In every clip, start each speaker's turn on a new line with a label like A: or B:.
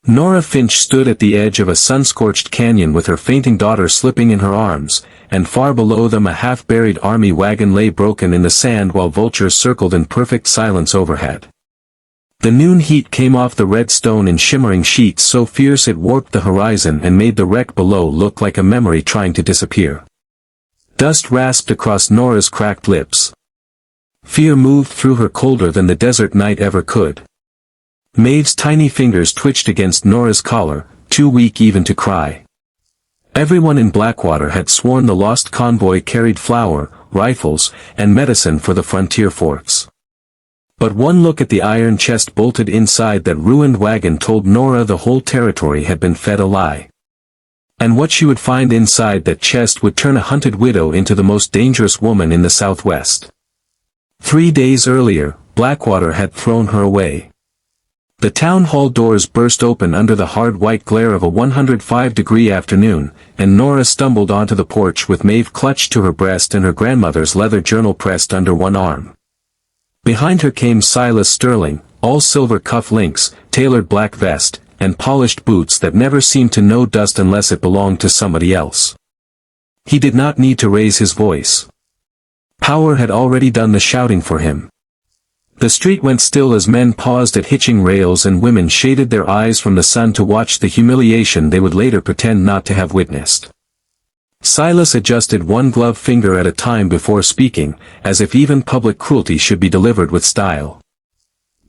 A: Nora Finch stood at the edge of a sun-scorched canyon with her fainting daughter slipping in her arms, and far below them a half-buried army wagon lay broken in the sand while vultures circled in perfect silence overhead. The noon heat came off the red stone in shimmering sheets so fierce it warped the horizon and made the wreck below look like a memory trying to disappear. Dust rasped across Nora's cracked lips. Fear moved through her colder than the desert night ever could. Maeve's tiny fingers twitched against Nora's collar, too weak even to cry. Everyone in Blackwater had sworn the lost convoy carried flour, rifles, and medicine for the frontier forts. But one look at the iron chest bolted inside that ruined wagon told Nora the whole territory had been fed a lie. And what she would find inside that chest would turn a hunted widow into the most dangerous woman in the Southwest. 3 days earlier, Blackwater had thrown her away. The town hall doors burst open under the hard white glare of a 105-degree afternoon, and Nora stumbled onto the porch with Maeve clutched to her breast and her grandmother's leather journal pressed under one arm. Behind her came Silas Sterling, all silver cuff links, tailored black vest, and polished boots that never seemed to know dust unless it belonged to somebody else. He did not need to raise his voice. Power had already done the shouting for him. The street went still as men paused at hitching rails and women shaded their eyes from the sun to watch the humiliation they would later pretend not to have witnessed. Silas adjusted one gloved finger at a time before speaking, as if even public cruelty should be delivered with style.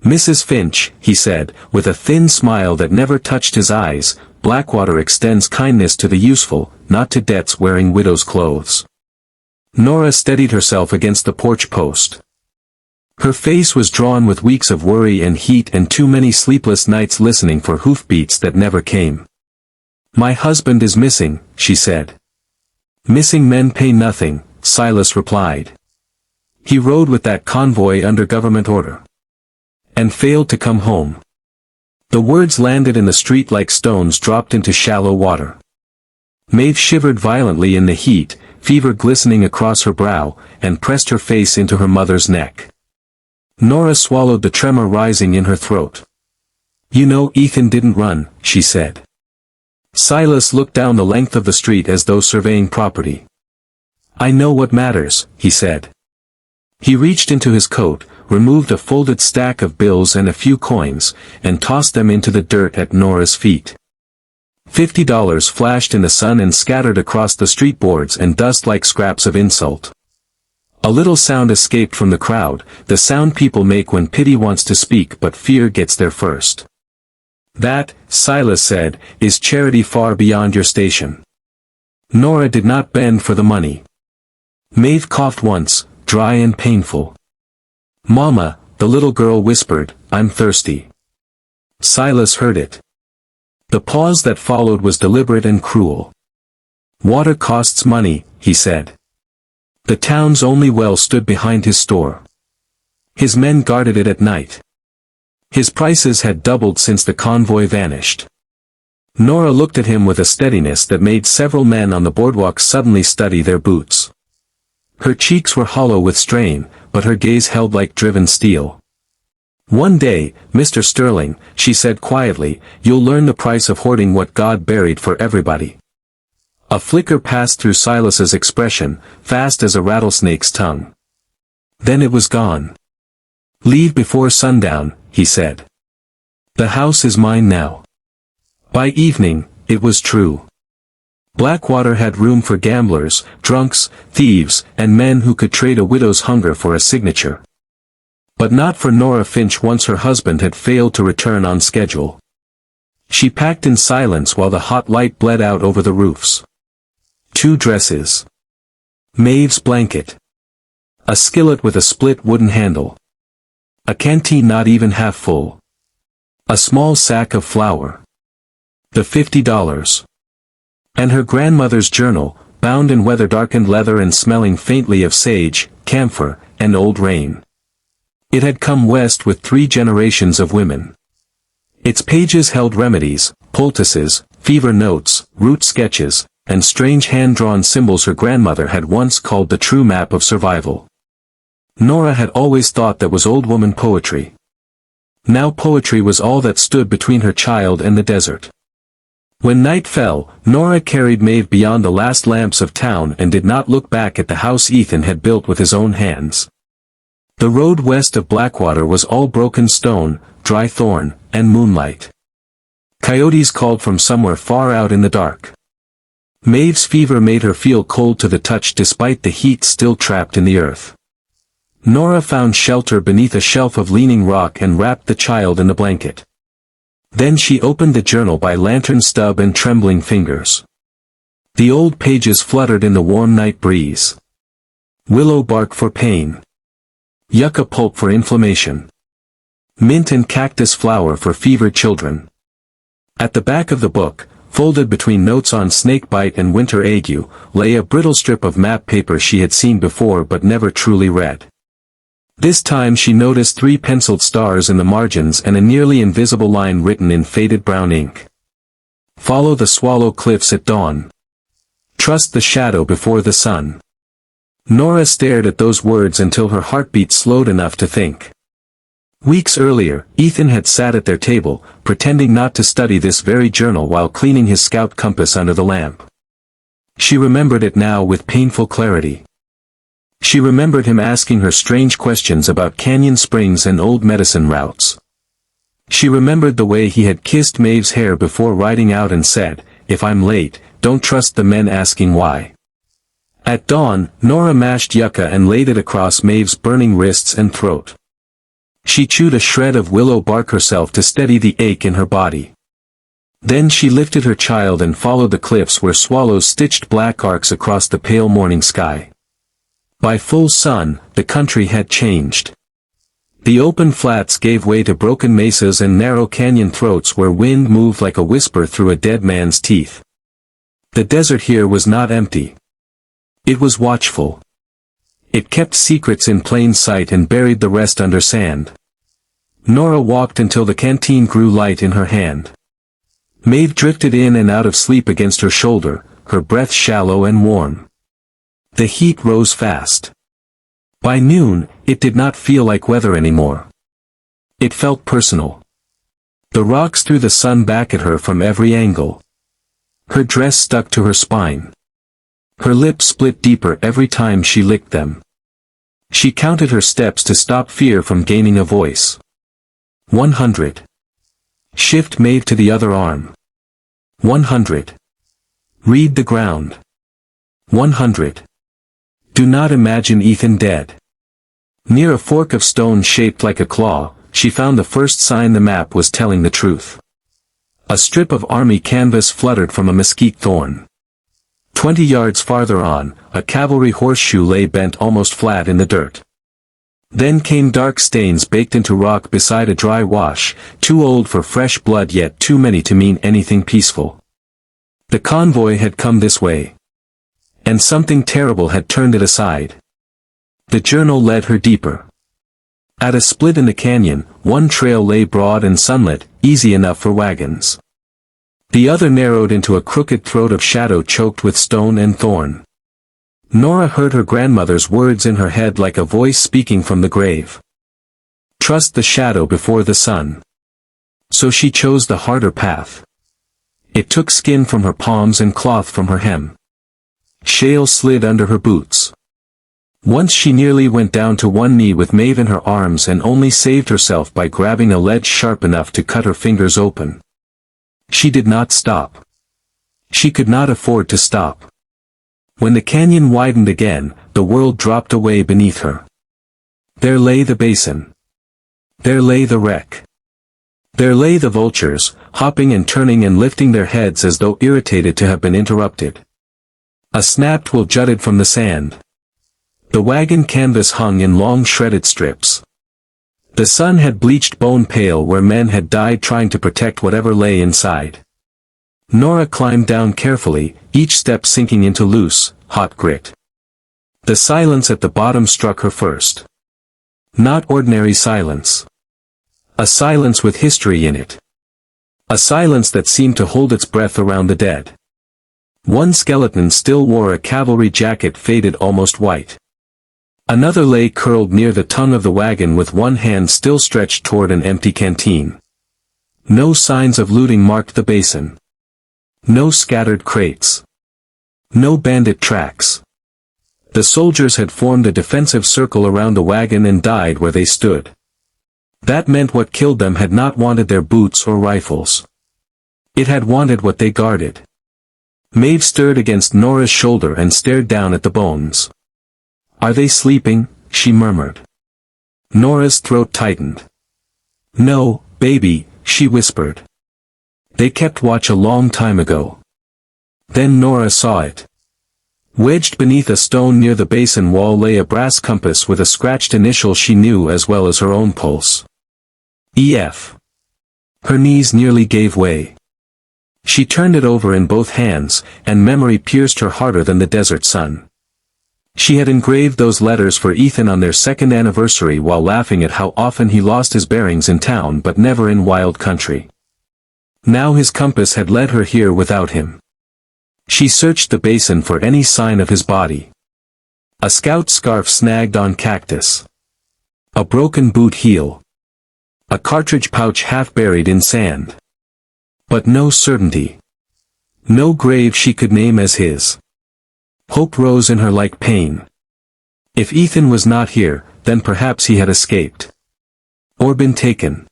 A: "Mrs. Finch," he said, with a thin smile that never touched his eyes, "Blackwater extends kindness to the useful, not to debts wearing widow's clothes." Nora steadied herself against the porch post. Her face was drawn with weeks of worry and heat and too many sleepless nights listening for hoofbeats that never came. "My husband is missing," she said. "Missing men pay nothing," Silas replied. "He rode with that convoy under government order. And failed to come home." The words landed in the street like stones dropped into shallow water. Maeve shivered violently in the heat, fever glistening across her brow, and pressed her face into her mother's neck. Nora swallowed the tremor rising in her throat. "You know Ethan didn't run," she said. Silas looked down the length of the street as though surveying property. "I know what matters," he said. He reached into his coat, removed a folded stack of bills and a few coins, and tossed them into the dirt at Nora's feet. $50 flashed in the sun and scattered across the street boards and dust like scraps of insult. A little sound escaped from the crowd, the sound people make when pity wants to speak but fear gets there first. "That," Silas said, "is charity far beyond your station." Nora did not bend for the money. Maeve coughed once, dry and painful. "Mama," the little girl whispered, "I'm thirsty." Silas heard it. The pause that followed was deliberate and cruel. "Water costs money," he said. The town's only well stood behind his store. His men guarded it at night. His prices had doubled since the convoy vanished. Nora looked at him with a steadiness that made several men on the boardwalk suddenly study their boots. Her cheeks were hollow with strain, but her gaze held like driven steel. "One day, Mr. Sterling," she said quietly, "you'll learn the price of hoarding what God buried for everybody." A flicker passed through Silas's expression, fast as a rattlesnake's tongue. Then it was gone. "Leave before sundown," he said. "The house is mine now." By evening, it was true. Blackwater had room for gamblers, drunks, thieves, and men who could trade a widow's hunger for a signature. But not for Nora Finch once her husband had failed to return on schedule. She packed in silence while the hot light bled out over the roofs. 2 dresses. Maeve's blanket. A skillet with a split wooden handle. A canteen not even half full. A small sack of flour. The $50. And her grandmother's journal, bound in weather-darkened leather and smelling faintly of sage, camphor, and old rain. It had come west with 3 generations of women. Its pages held remedies, poultices, fever notes, route sketches, and strange hand-drawn symbols her grandmother had once called the true map of survival. Nora had always thought that was old woman poetry. Now poetry was all that stood between her child and the desert. When night fell, Nora carried Maeve beyond the last lamps of town and did not look back at the house Ethan had built with his own hands. The road west of Blackwater was all broken stone, dry thorn, and moonlight. Coyotes called from somewhere far out in the dark. Maeve's fever made her feel cold to the touch despite the heat still trapped in the earth. Nora found shelter beneath a shelf of leaning rock and wrapped the child in the blanket. Then she opened the journal by lantern stub and trembling fingers. The old pages fluttered in the warm night breeze. Willow bark for pain. Yucca pulp for inflammation. Mint and cactus flower for fevered children. At the back of the book, folded between notes on snakebite and winter ague, lay a brittle strip of map paper she had seen before but never truly read. This time she noticed 3 penciled stars in the margins and a nearly invisible line written in faded brown ink. Follow the Swallow Cliffs at dawn. Trust the shadow before the sun. Nora stared at those words until her heartbeat slowed enough to think. Weeks earlier, Ethan had sat at their table, pretending not to study this very journal while cleaning his scout compass under the lamp. She remembered it now with painful clarity. She remembered him asking her strange questions about canyon springs and old medicine routes. She remembered the way he had kissed Maeve's hair before riding out and said, "If I'm late, don't trust the men asking why." At dawn, Nora mashed yucca and laid it across Maeve's burning wrists and throat. She chewed a shred of willow bark herself to steady the ache in her body. Then she lifted her child and followed the cliffs where swallows stitched black arcs across the pale morning sky. By full sun, the country had changed. The open flats gave way to broken mesas and narrow canyon throats where wind moved like a whisper through a dead man's teeth. The desert here was not empty. It was watchful. It kept secrets in plain sight and buried the rest under sand. Nora walked until the canteen grew light in her hand. Maeve drifted in and out of sleep against her shoulder, her breath shallow and warm. The heat rose fast. By noon, it did not feel like weather anymore. It felt personal. The rocks threw the sun back at her from every angle. Her dress stuck to her spine. Her lips split deeper every time she licked them. She counted her steps to stop fear from gaining a voice. 100. Shift Maeve to the other arm. 100. Read the ground. 100. Do not imagine Ethan dead. Near a fork of stone shaped like a claw, she found the first sign the map was telling the truth. A strip of army canvas fluttered from a mesquite thorn. 20 yards farther on, a cavalry horseshoe lay bent almost flat in the dirt. Then came dark stains baked into rock beside a dry wash, too old for fresh blood yet too many to mean anything peaceful. The convoy had come this way. And something terrible had turned it aside. The journal led her deeper. At a split in the canyon, one trail lay broad and sunlit, easy enough for wagons. The other narrowed into a crooked throat of shadow choked with stone and thorn. Nora heard her grandmother's words in her head like a voice speaking from the grave. Trust the shadow before the sun. So she chose the harder path. It took skin from her palms and cloth from her hem. Shale slid under her boots. Once she nearly went down to one knee with Maeve in her arms and only saved herself by grabbing a ledge sharp enough to cut her fingers open. She did not stop. She could not afford to stop. When the canyon widened again, the world dropped away beneath her. There lay the basin. There lay the wreck. There lay the vultures, hopping and turning and lifting their heads as though irritated to have been interrupted. A snapped wool jutted from the sand. The wagon canvas hung in long shredded strips. The sun had bleached bone pale where men had died trying to protect whatever lay inside. Nora climbed down carefully, each step sinking into loose, hot grit. The silence at the bottom struck her first. Not ordinary silence. A silence with history in it. A silence that seemed to hold its breath around the dead. One skeleton still wore a cavalry jacket faded almost white. Another lay curled near the tongue of the wagon with one hand still stretched toward an empty canteen. No signs of looting marked the basin. No scattered crates. No bandit tracks. The soldiers had formed a defensive circle around the wagon and died where they stood. That meant what killed them had not wanted their boots or rifles. It had wanted what they guarded. Maeve stirred against Nora's shoulder and stared down at the bones. "Are they sleeping?" she murmured. Nora's throat tightened. "No, baby," she whispered. "They kept watch a long time ago." Then Nora saw it. Wedged beneath a stone near the basin wall lay a brass compass with a scratched initial she knew as well as her own pulse. EF. Her knees nearly gave way. She turned it over in both hands, and memory pierced her harder than the desert sun. She had engraved those letters for Ethan on their second anniversary while laughing at how often he lost his bearings in town but never in wild country. Now his compass had led her here without him. She searched the basin for any sign of his body. A scout scarf snagged on cactus. A broken boot heel. A cartridge pouch half buried in sand. But no certainty. No grave she could name as his. Hope rose in her like pain. If Ethan was not here, then perhaps he had escaped. Or been taken.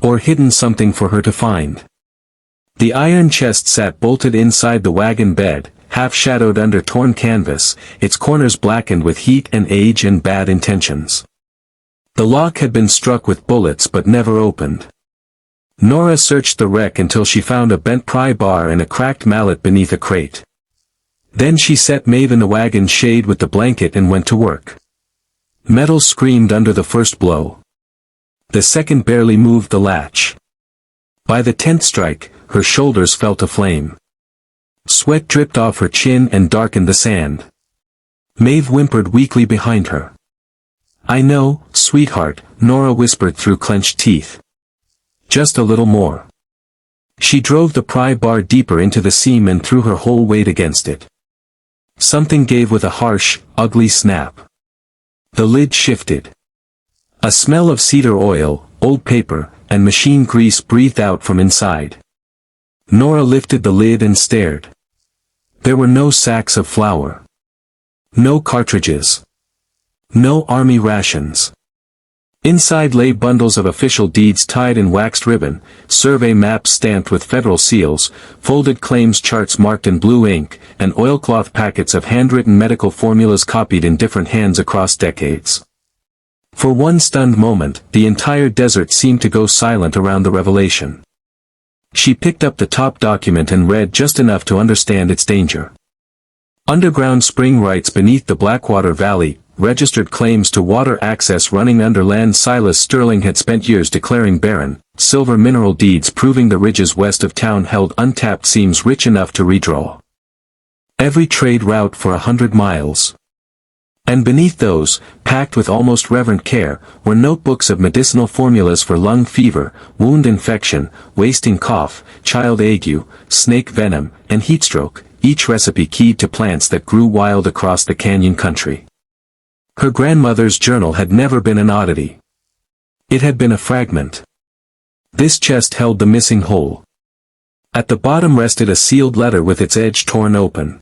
A: Or hidden something for her to find. The iron chest sat bolted inside the wagon bed, half-shadowed under torn canvas, its corners blackened with heat and age and bad intentions. The lock had been struck with bullets but never opened. Nora searched the wreck until she found a bent pry bar and a cracked mallet beneath a crate. Then she set Maeve in the wagon shade with the blanket and went to work. Metal screamed under the first blow. The second barely moved the latch. By the 10th strike, her shoulders felt aflame. Sweat dripped off her chin and darkened the sand. Maeve whimpered weakly behind her. "I know, sweetheart," Nora whispered through clenched teeth. "Just a little more." She drove the pry bar deeper into the seam and threw her whole weight against it. Something gave with a harsh, ugly snap. The lid shifted. A smell of cedar oil, old paper, and machine grease breathed out from inside. Nora lifted the lid and stared. There were no sacks of flour. No cartridges. No army rations. Inside lay bundles of official deeds tied in waxed ribbon, survey maps stamped with federal seals, folded claims charts marked in blue ink, and oilcloth packets of handwritten medical formulas copied in different hands across decades. For one stunned moment, the entire desert seemed to go silent around the revelation. She picked up the top document and read just enough to understand its danger. Underground spring rights beneath the Blackwater Valley, registered claims to water access running under land Silas Sterling had spent years declaring barren, silver mineral deeds proving the ridges west of town held untapped seams rich enough to redraw every trade route for 100 miles. And beneath those, packed with almost reverent care, were notebooks of medicinal formulas for lung fever, wound infection, wasting cough, child ague, snake venom, and heatstroke, each recipe keyed to plants that grew wild across the canyon country. Her grandmother's journal had never been an oddity. It had been a fragment. This chest held the missing whole. At the bottom rested a sealed letter with its edge torn open.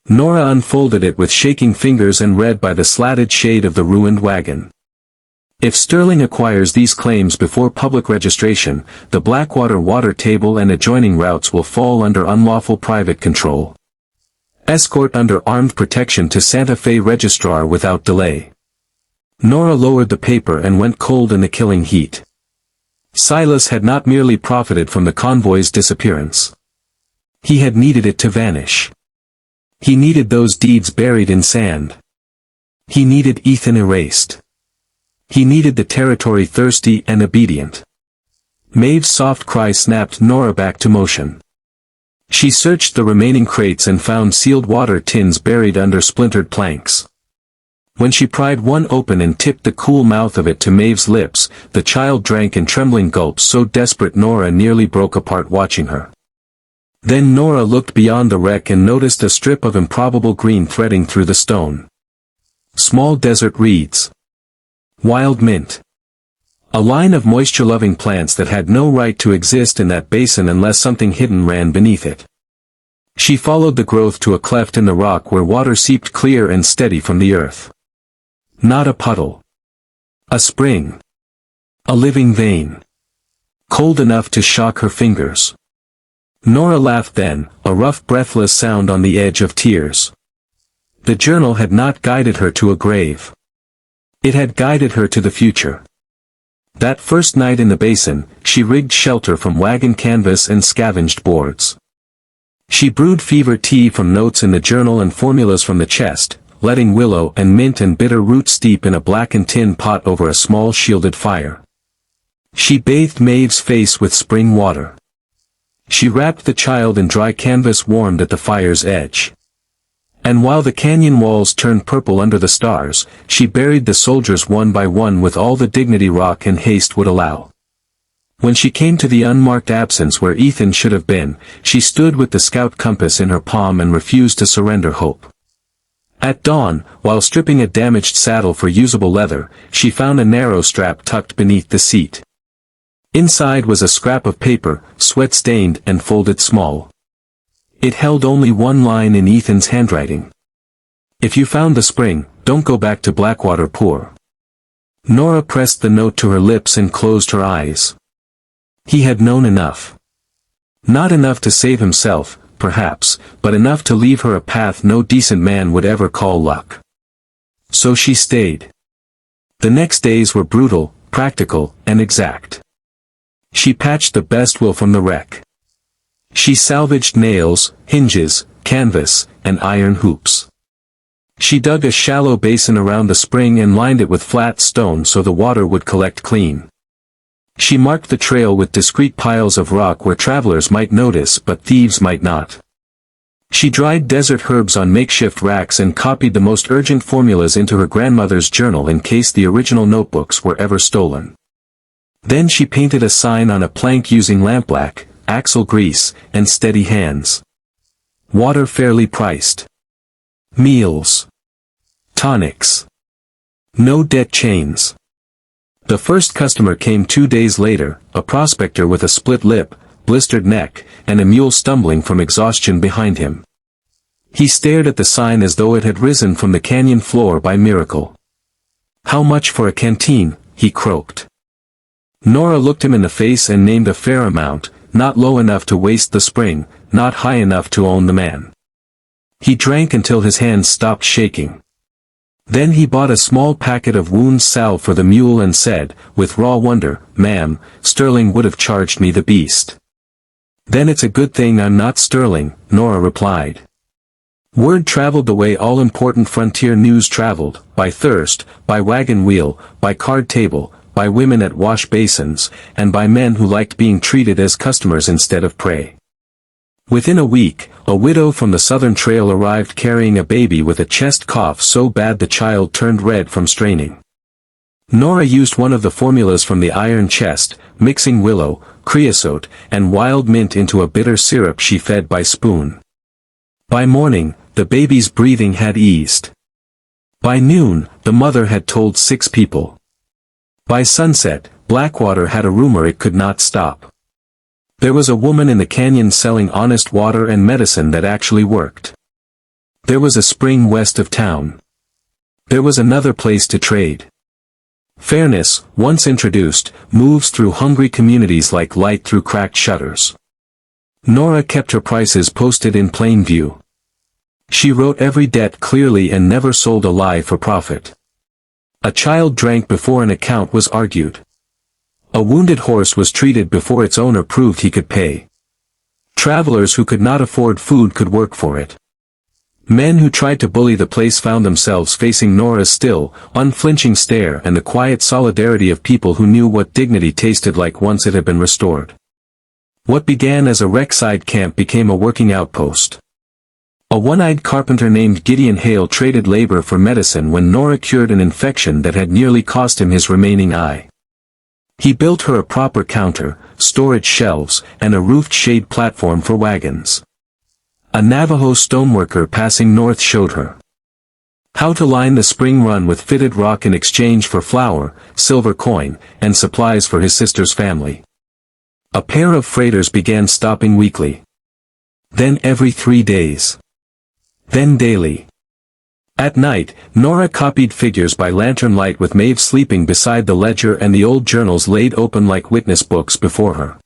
A: Nora unfolded it with shaking fingers and read by the slatted shade of the ruined wagon. If Sterling acquires these claims before public registration, the Blackwater water table and adjoining routes will fall under unlawful private control. Escort under armed protection to Santa Fe registrar without delay. Nora lowered the paper and went cold in the killing heat. Silas had not merely profited from the convoy's disappearance. He had needed it to vanish. He needed those deeds buried in sand. He needed Ethan erased. He needed the territory thirsty and obedient. Maeve's soft cry snapped Nora back to motion. She searched the remaining crates and found sealed water tins buried under splintered planks. When she pried one open and tipped the cool mouth of it to Maeve's lips, the child drank in trembling gulps so desperate Nora nearly broke apart watching her. Then Nora looked beyond the wreck and noticed a strip of improbable green threading through the stone. Small desert reeds. Wild mint. A line of moisture-loving plants that had no right to exist in that basin unless something hidden ran beneath it. She followed the growth to a cleft in the rock where water seeped clear and steady from the earth. Not a puddle. A spring. A living vein. Cold enough to shock her fingers. Nora laughed then, a rough breathless sound on the edge of tears. The journal had not guided her to a grave. It had guided her to the future. That first night in the basin, she rigged shelter from wagon canvas and scavenged boards. She brewed fever tea from notes in the journal and formulas from the chest, letting willow and mint and bitter root steep in a blackened tin pot over a small shielded fire. She bathed Maeve's face with spring water. She wrapped the child in dry canvas warmed at the fire's edge. And while the canyon walls turned purple under the stars, she buried the soldiers one by one with all the dignity rock and haste would allow. When she came to the unmarked absence where Ethan should have been, she stood with the scout compass in her palm and refused to surrender hope. At dawn, while stripping a damaged saddle for usable leather, she found a narrow strap tucked beneath the seat. Inside was a scrap of paper, sweat-stained and folded small. It held only one line in Ethan's handwriting. If you found the spring, don't go back to Blackwater poor. Nora pressed the note to her lips and closed her eyes. He had known enough. Not enough to save himself, perhaps, but enough to leave her a path no decent man would ever call luck. So she stayed. The next days were brutal, practical, and exact. She patched the best wool from the wreck. She salvaged nails, hinges, canvas, and iron hoops. She dug a shallow basin around the spring and lined it with flat stone so the water would collect clean. She marked the trail with discreet piles of rock where travelers might notice but thieves might not. She dried desert herbs on makeshift racks and copied the most urgent formulas into her grandmother's journal in case the original notebooks were ever stolen. Then she painted a sign on a plank using lampblack, axle grease, and steady hands. Water fairly priced. Meals. Tonics. No debt chains. The first customer came 2 days later, a prospector with a split lip, blistered neck, and a mule stumbling from exhaustion behind him. He stared at the sign as though it had risen from the canyon floor by miracle. "How much for a canteen?" he croaked. Nora looked him in the face and named a fair amount, not low enough to waste the spring, not high enough to own the man. He drank until his hands stopped shaking. Then he bought a small packet of wound salve for the mule and said, with raw wonder, "Ma'am, Sterling would have charged me the beast." "Then it's a good thing I'm not Sterling," Nora replied. Word traveled the way all important frontier news traveled, by thirst, by wagon wheel, by card table, by women at wash basins, and by men who liked being treated as customers instead of prey. Within a week, a widow from the southern trail arrived carrying a baby with a chest cough so bad the child turned red from straining. Nora used one of the formulas from the iron chest, mixing willow, creosote, and wild mint into a bitter syrup she fed by spoon. By morning, the baby's breathing had eased. By noon, the mother had told 6 people. By sunset, Blackwater had a rumor it could not stop. There was a woman in the canyon selling honest water and medicine that actually worked. There was a spring west of town. There was another place to trade. Fairness, once introduced, moves through hungry communities like light through cracked shutters. Nora kept her prices posted in plain view. She wrote every debt clearly and never sold a lie for profit. A child drank before an account was argued. A wounded horse was treated before its owner proved he could pay. Travelers who could not afford food could work for it. Men who tried to bully the place found themselves facing Nora's still, unflinching stare and the quiet solidarity of people who knew what dignity tasted like once it had been restored. What began as a wreckside camp became a working outpost. A one-eyed carpenter named Gideon Hale traded labor for medicine when Nora cured an infection that had nearly cost him his remaining eye. He built her a proper counter, storage shelves, and a roofed shade platform for wagons. A Navajo stoneworker passing north showed her. How to line the spring run with fitted rock in exchange for flour, silver coin, and supplies for his sister's family. A pair of freighters began stopping weekly. Then every 3 days. Then daily. At night, Nora copied figures by lantern light with Maeve sleeping beside the ledger and the old journals laid open like witness books before her.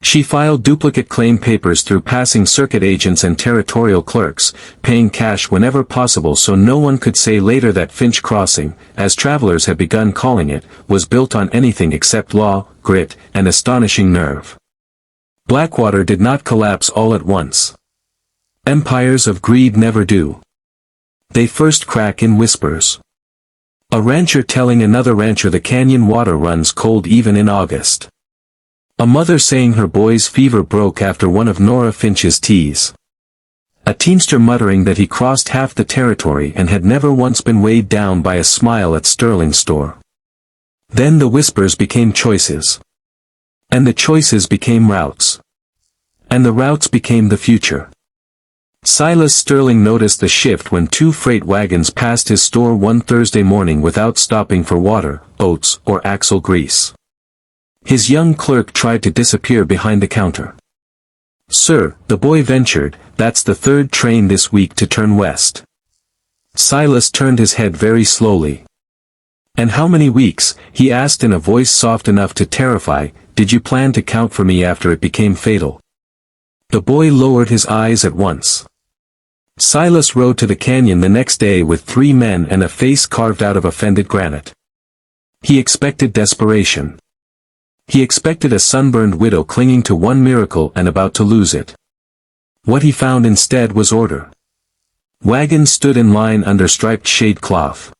A: She filed duplicate claim papers through passing circuit agents and territorial clerks, paying cash whenever possible so no one could say later that Finch Crossing, as travelers had begun calling it, was built on anything except law, grit, and astonishing nerve. Blackwater did not collapse all at once. Empires of greed never do. They first crack in whispers. A rancher telling another rancher the canyon water runs cold even in August. A mother saying her boy's fever broke after one of Nora Finch's teas. A teamster muttering that he crossed half the territory and had never once been weighed down by a smile at Sterling's store. Then the whispers became choices. And the choices became routes. And the routes became the future. Silas Sterling noticed the shift when 2 freight wagons passed his store one Thursday morning without stopping for water, oats, or axle grease. His young clerk tried to disappear behind the counter. "Sir," the boy ventured, "that's the 3rd train this week to turn west." Silas turned his head very slowly. "And how many weeks?" he asked in a voice soft enough to terrify. "Did you plan to count for me after it became fatal?" The boy lowered his eyes at once. Silas rode to the canyon the next day with 3 men and a face carved out of offended granite. He expected desperation. He expected a sunburned widow clinging to one miracle and about to lose it. What he found instead was order. Wagons stood in line under striped shade cloth.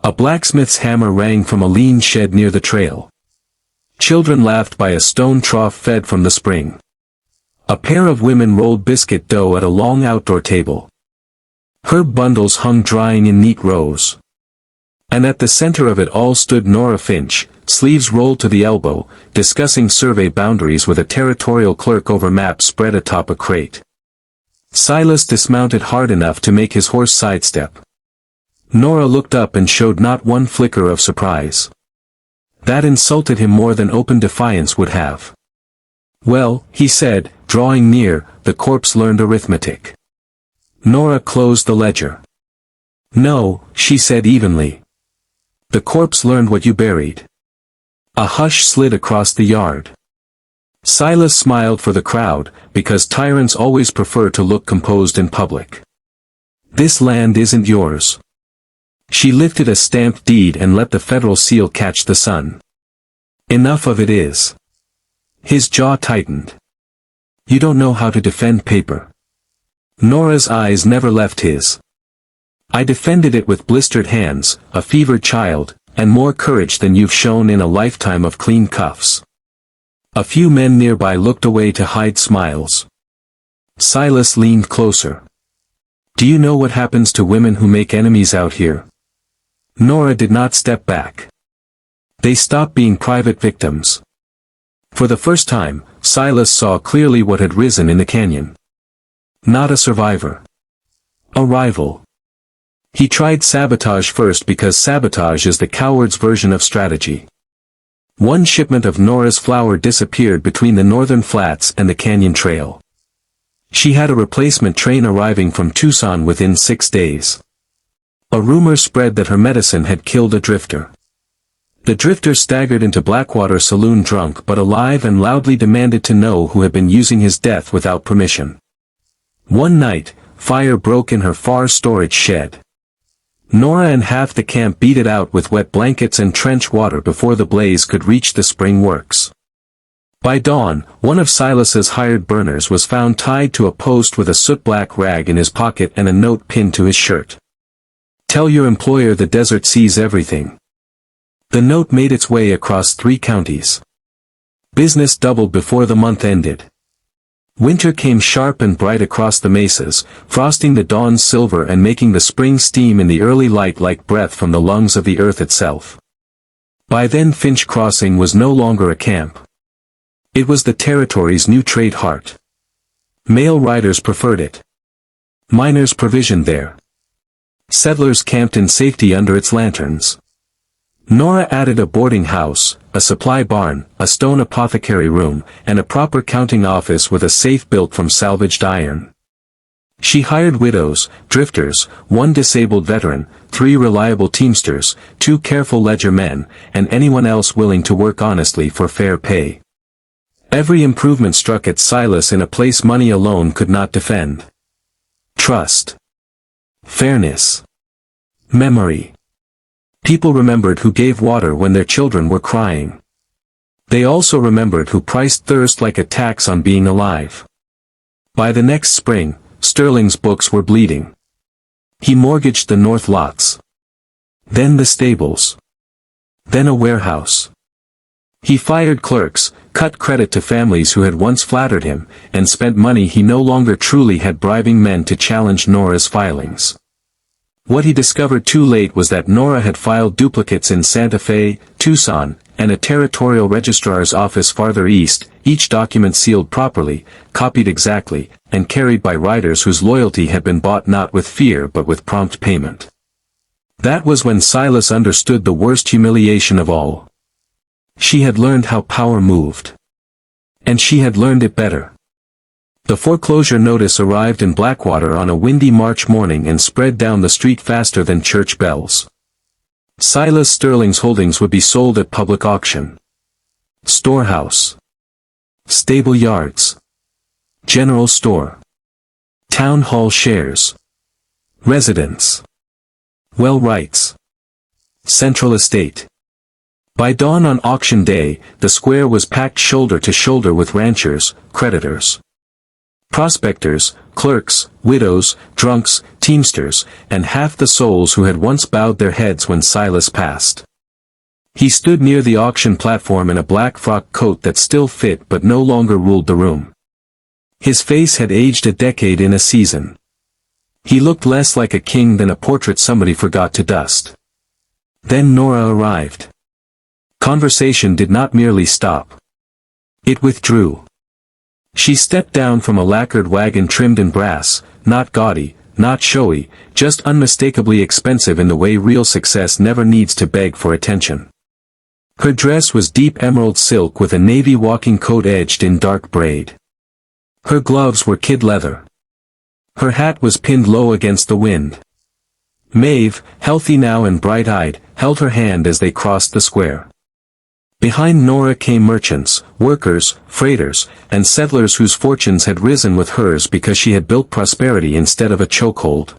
A: A blacksmith's hammer rang from a lean shed near the trail. Children laughed by a stone trough fed from the spring. A pair of women rolled biscuit dough at a long outdoor table. Herb bundles hung drying in neat rows. And at the center of it all stood Nora Finch, sleeves rolled to the elbow, discussing survey boundaries with a territorial clerk over maps spread atop a crate. Silas dismounted hard enough to make his horse sidestep. Nora looked up and showed not one flicker of surprise. That insulted him more than open defiance would have. "Well," he said, drawing near, "the corpse learned arithmetic." Nora closed the ledger. "No," she said evenly. "The corpse learned what you buried." A hush slid across the yard. Silas smiled for the crowd, because tyrants always prefer to look composed in public. "This land isn't yours." She lifted a stamped deed and let the federal seal catch the sun. "Enough of it is." His jaw tightened. "You don't know how to defend paper." Nora's eyes never left his. "I defended it with blistered hands, a fevered child, and more courage than you've shown in a lifetime of clean cuffs." A few men nearby looked away to hide smiles. Silas leaned closer. "Do you know what happens to women who make enemies out here?" Nora did not step back. "They stop being private victims." For the first time, Silas saw clearly what had risen in the canyon. Not a survivor. A rival. He tried sabotage first because sabotage is the coward's version of strategy. One shipment of Nora's flour disappeared between the northern flats and the canyon trail. She had a replacement train arriving from Tucson within 6 days. A rumor spread that her medicine had killed a drifter. The drifter staggered into Blackwater saloon drunk but alive and loudly demanded to know who had been using his death without permission. One night, fire broke in her far storage shed. Nora and half the camp beat it out with wet blankets and trench water before the blaze could reach the spring works. By dawn, one of Silas's hired burners was found tied to a post with a soot-black rag in his pocket and a note pinned to his shirt. "Tell your employer the desert sees everything." The note made its way across 3 counties. Business doubled before the month ended. Winter came sharp and bright across the mesas, frosting the dawn's silver and making the spring steam in the early light like breath from the lungs of the earth itself. By then Finch Crossing was no longer a camp. It was the territory's new trade heart. Mail riders preferred it. Miners provisioned there. Settlers camped in safety under its lanterns. Nora added a boarding house, a supply barn, a stone apothecary room, and a proper counting office with a safe built from salvaged iron. She hired widows, drifters, 1 disabled veteran, 3 reliable teamsters, 2 careful ledger men, and anyone else willing to work honestly for fair pay. Every improvement struck at Silas in a place money alone could not defend. Trust. Fairness. Memory. People remembered who gave water when their children were crying. They also remembered who priced thirst like a tax on being alive. By the next spring, Sterling's books were bleeding. He mortgaged the north lots. Then the stables. Then a warehouse. He fired clerks, cut credit to families who had once flattered him, and spent money he no longer truly had bribing men to challenge Nora's filings. What he discovered too late was that Nora had filed duplicates in Santa Fe, Tucson, and a territorial registrar's office farther east, each document sealed properly, copied exactly, and carried by writers whose loyalty had been bought not with fear but with prompt payment. That was when Silas understood the worst humiliation of all. She had learned how power moved. And she had learned it better. The foreclosure notice arrived in Blackwater on a windy March morning and spread down the street faster than church bells. Silas Sterling's holdings would be sold at public auction. Storehouse. Stable yards. General store. Town hall shares. Residence. Well rights. Central estate. By dawn on auction day, the square was packed shoulder to shoulder with ranchers, creditors, prospectors, clerks, widows, drunks, teamsters, and half the souls who had once bowed their heads when Silas passed. He stood near the auction platform in a black frock coat that still fit but no longer ruled the room. His face had aged a decade in a season. He looked less like a king than a portrait somebody forgot to dust. Then Nora arrived. Conversation did not merely stop. It withdrew. She stepped down from a lacquered wagon trimmed in brass, not gaudy, not showy, just unmistakably expensive in the way real success never needs to beg for attention. Her dress was deep emerald silk with a navy walking coat edged in dark braid. Her gloves were kid leather. Her hat was pinned low against the wind. Maeve, healthy now and bright-eyed, held her hand as they crossed the square. Behind Nora came merchants, workers, freighters, and settlers whose fortunes had risen with hers because she had built prosperity instead of a chokehold.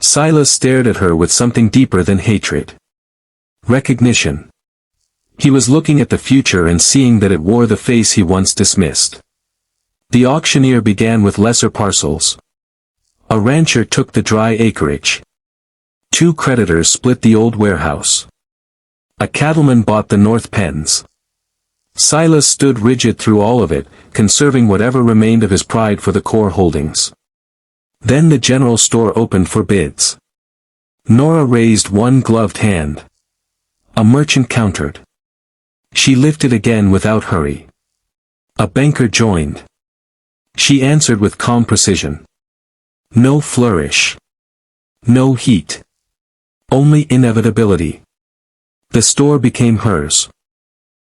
A: Silas stared at her with something deeper than hatred. Recognition. He was looking at the future and seeing that it wore the face he once dismissed. The auctioneer began with lesser parcels. A rancher took the dry acreage. 2 creditors split the old warehouse. A cattleman bought the north pens. Silas stood rigid through all of it, conserving whatever remained of his pride for the core holdings. Then the general store opened for bids. Nora raised one gloved hand. A merchant countered. She lifted again without hurry. A banker joined. She answered with calm precision. No flourish. No heat. Only inevitability. The store became hers.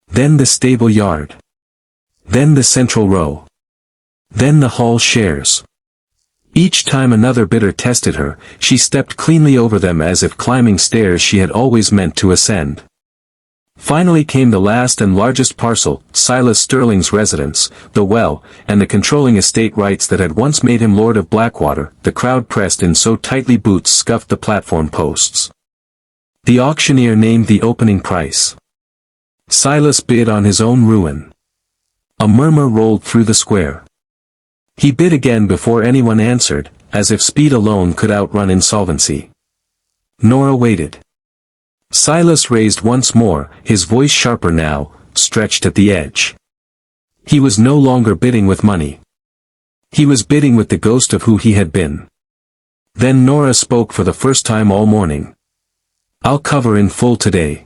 A: Then the stable yard. Then the central row. Then the hall shares. Each time another bidder tested her, she stepped cleanly over them as if climbing stairs she had always meant to ascend. Finally came the last and largest parcel, Silas Sterling's residence, the well, and the controlling estate rights that had once made him Lord of Blackwater. The crowd pressed in so tightly boots scuffed the platform posts. The auctioneer named the opening price. Silas bid on his own ruin. A murmur rolled through the square. He bid again before anyone answered, as if speed alone could outrun insolvency. Nora waited. Silas raised once more, his voice sharper now, stretched at the edge. He was no longer bidding with money. He was bidding with the ghost of who he had been. Then Nora spoke for the first time all morning. I'll cover in full today.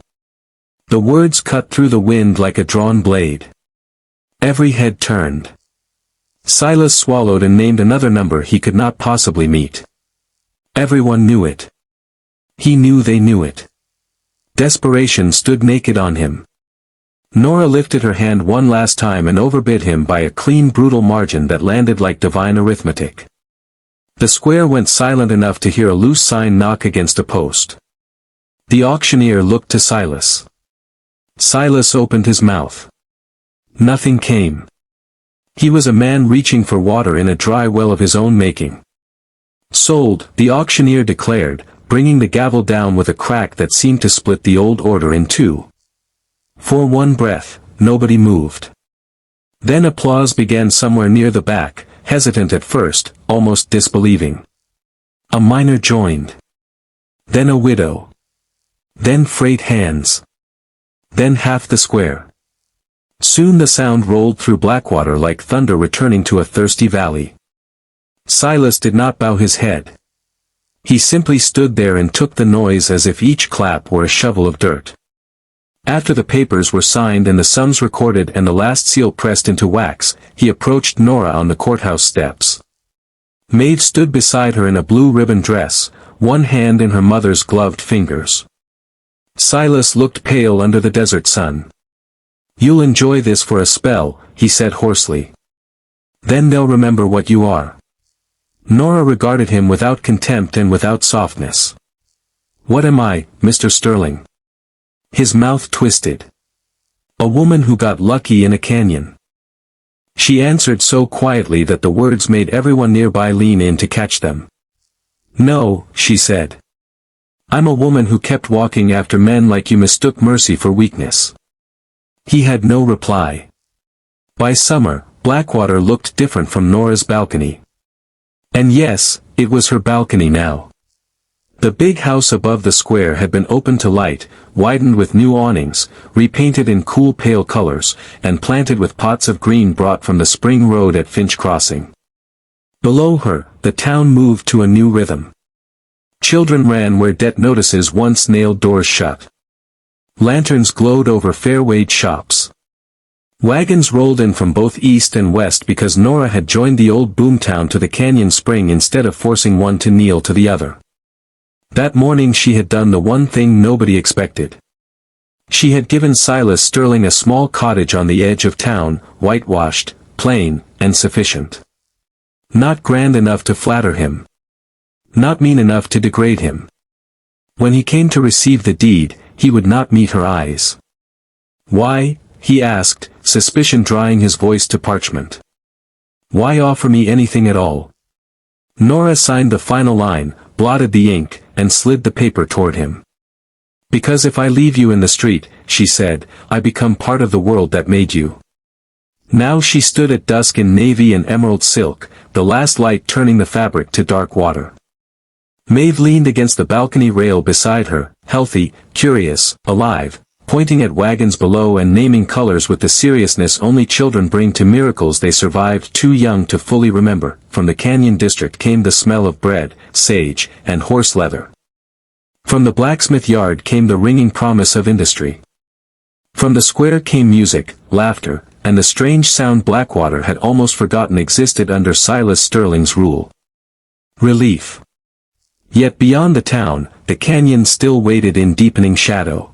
A: The words cut through the wind like a drawn blade. Every head turned. Silas swallowed and named another number he could not possibly meet. Everyone knew it. He knew they knew it. Desperation stood naked on him. Nora lifted her hand one last time and overbid him by a clean brutal margin that landed like divine arithmetic. The square went silent enough to hear a loose sign knock against a post. The auctioneer looked to Silas. Silas opened his mouth. Nothing came. He was a man reaching for water in a dry well of his own making. Sold, the auctioneer declared, bringing the gavel down with a crack that seemed to split the old order in two. For one breath, nobody moved. Then applause began somewhere near the back, hesitant at first, almost disbelieving. A miner joined. Then a widow. Then freight hands. Then half the square. Soon the sound rolled through Blackwater like thunder returning to a thirsty valley. Silas did not bow his head. He simply stood there and took the noise as if each clap were a shovel of dirt. After the papers were signed and the sums recorded and the last seal pressed into wax, he approached Nora on the courthouse steps. Maeve stood beside her in a blue ribbon dress, one hand in her mother's gloved fingers. Silas looked pale under the desert sun. "You'll enjoy this for a spell," he said hoarsely. "Then they'll remember what you are." Nora regarded him without contempt and without softness. "What am I, Mr. Sterling?" His mouth twisted. "A woman who got lucky in a canyon." She answered so quietly that the words made everyone nearby lean in to catch them. "No," she said. "I'm a woman who kept walking after men like you mistook mercy for weakness." He had no reply. By summer, Blackwater looked different from Nora's balcony. And yes, it was her balcony now. The big house above the square had been opened to light, widened with new awnings, repainted in cool pale colors, and planted with pots of green brought from the spring road at Finch Crossing. Below her, the town moved to a new rhythm. Children ran where debt notices once nailed doors shut. Lanterns glowed over fair-wage shops. Wagons rolled in from both east and west because Nora had joined the old boomtown to the canyon spring instead of forcing one to kneel to the other. That morning she had done the one thing nobody expected. She had given Silas Sterling a small cottage on the edge of town, whitewashed, plain, and sufficient. Not grand enough to flatter him. Not mean enough to degrade him. When he came to receive the deed, he would not meet her eyes. "Why?" he asked, suspicion drying his voice to parchment. "Why offer me anything at all?" Nora signed the final line, blotted the ink, and slid the paper toward him. "Because if I leave you in the street," she said, "I become part of the world that made you." Now she stood at dusk in navy and emerald silk, the last light turning the fabric to dark water. Maeve leaned against the balcony rail beside her, healthy, curious, alive, pointing at wagons below and naming colors with the seriousness only children bring to miracles they survived too young to fully remember. From the canyon district came the smell of bread, sage, and horse leather. From the blacksmith yard came the ringing promise of industry. From the square came music, laughter, and the strange sound Blackwater had almost forgotten existed under Silas Sterling's rule. Relief. Yet beyond the town, the canyon still waited in deepening shadow.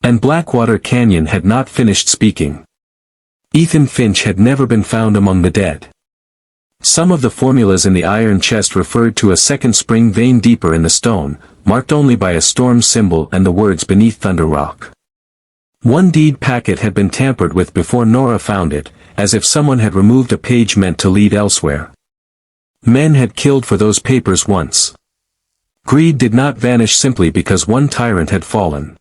A: And Blackwater Canyon had not finished speaking. Ethan Finch had never been found among the dead. Some of the formulas in the iron chest referred to a second spring vein deeper in the stone, marked only by a storm symbol and the words beneath Thunder Rock. One deed packet had been tampered with before Nora found it, as if someone had removed a page meant to lead elsewhere. Men had killed for those papers once. Greed did not vanish simply because one tyrant had fallen.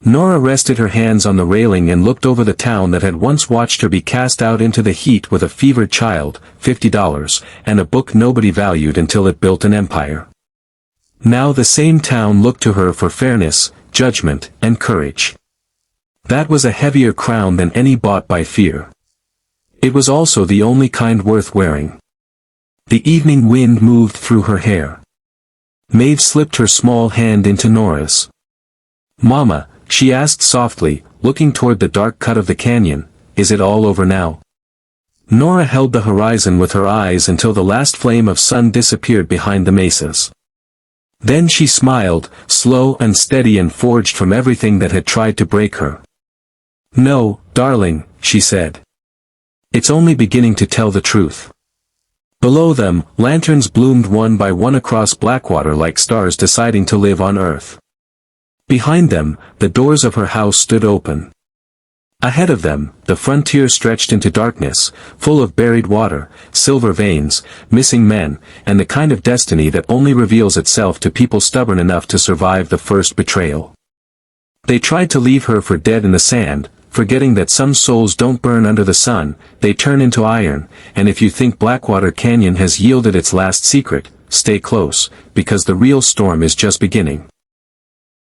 A: Nora rested her hands on the railing and looked over the town that had once watched her be cast out into the heat with a fevered child, $50, and a book nobody valued until it built an empire. Now the same town looked to her for fairness, judgment, and courage. That was a heavier crown than any bought by fear. It was also the only kind worth wearing. The evening wind moved through her hair. Maeve slipped her small hand into Nora's. "Mama," she asked softly, looking toward the dark cut of the canyon, "is it all over now?" Nora held the horizon with her eyes until the last flame of sun disappeared behind the mesas. Then she smiled, slow and steady and forged from everything that had tried to break her. "No, darling," she said. "It's only beginning to tell the truth." Below them, lanterns bloomed one by one across Blackwater like stars deciding to live on Earth. Behind them, the doors of her house stood open. Ahead of them, the frontier stretched into darkness, full of buried water, silver veins, missing men, and the kind of destiny that only reveals itself to people stubborn enough to survive the first betrayal. They tried to leave her for dead in the sand, forgetting that some souls don't burn under the sun, they turn into iron, and if you think Blackwater Canyon has yielded its last secret, stay close, because the real storm is just beginning.